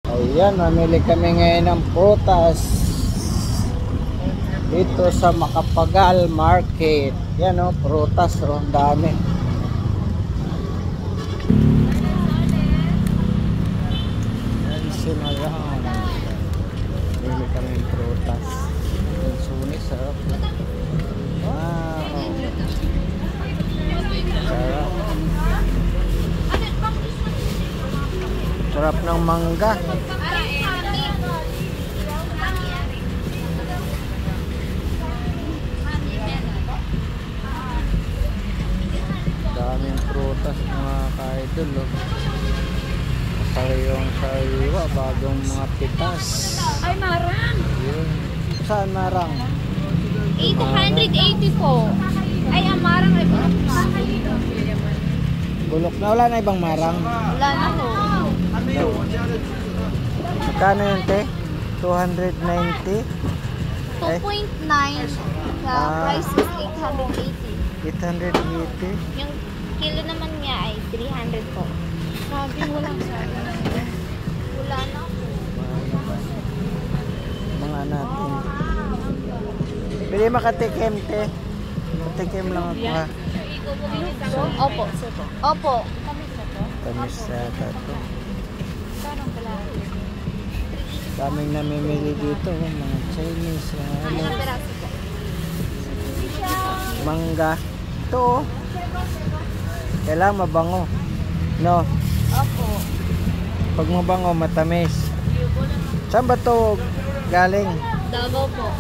Ayan, mamili kami ngayon ng prutas dito sa Macapagal Market. Yan o, prutas o, ang dami. Yan sila lang. Mamili kami ng prutas. Ang sunis, sarap. Wow, sarap. Sarap ng mangga. Daming prutas mga ka-idol, oh. Sariwang sariwa, bagong mga pitas. Ay, marang. Yun. Saan marang? 880 po. Ay, ang marang ay Bulok na, wala na ibang marang. wala na po. Magkano yun, te? 290? 2.9. The price is 880. 880? Yung kilo naman niya ay 300 po. Sabi, walang sabi. Wala na po. Mga natin. Pwede makatikim, te. Patikim lang ako, ha. Opo, sito. Opo. Tamis yata ito. Tanong pala. Daming namimili dito, oh. Mga Chinese, mga ano. Ilang peraso po? Mangga. Ito, oh. Kailangan mabango. No? Opo. Pag mabango, matamis. Saan ba ito galing? Davao po.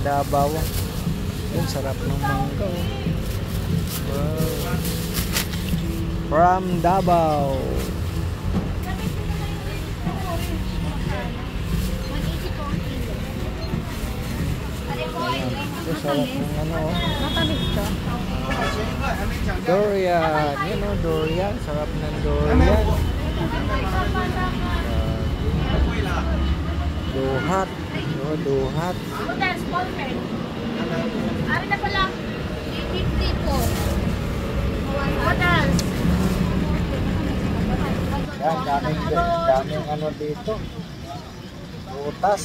Davao. Yun, sarap ng mangga, oh. Wow. From Davao. 180 po ang kilo. Ito, sarap ng ano, oh. Matamis to? Durian. Yun, oh, durian. Sarap ng durian. Duhat. Oh, duhat. Ari na pala. 850 po. What else? Yan, daming ano dito. Prutas.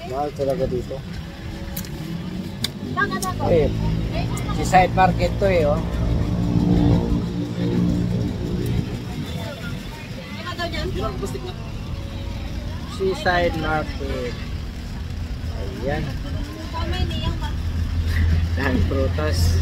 Mahal talaga dito. Eh, si side market to eh, oh. Seaside market. Ayan. Dahil prutas.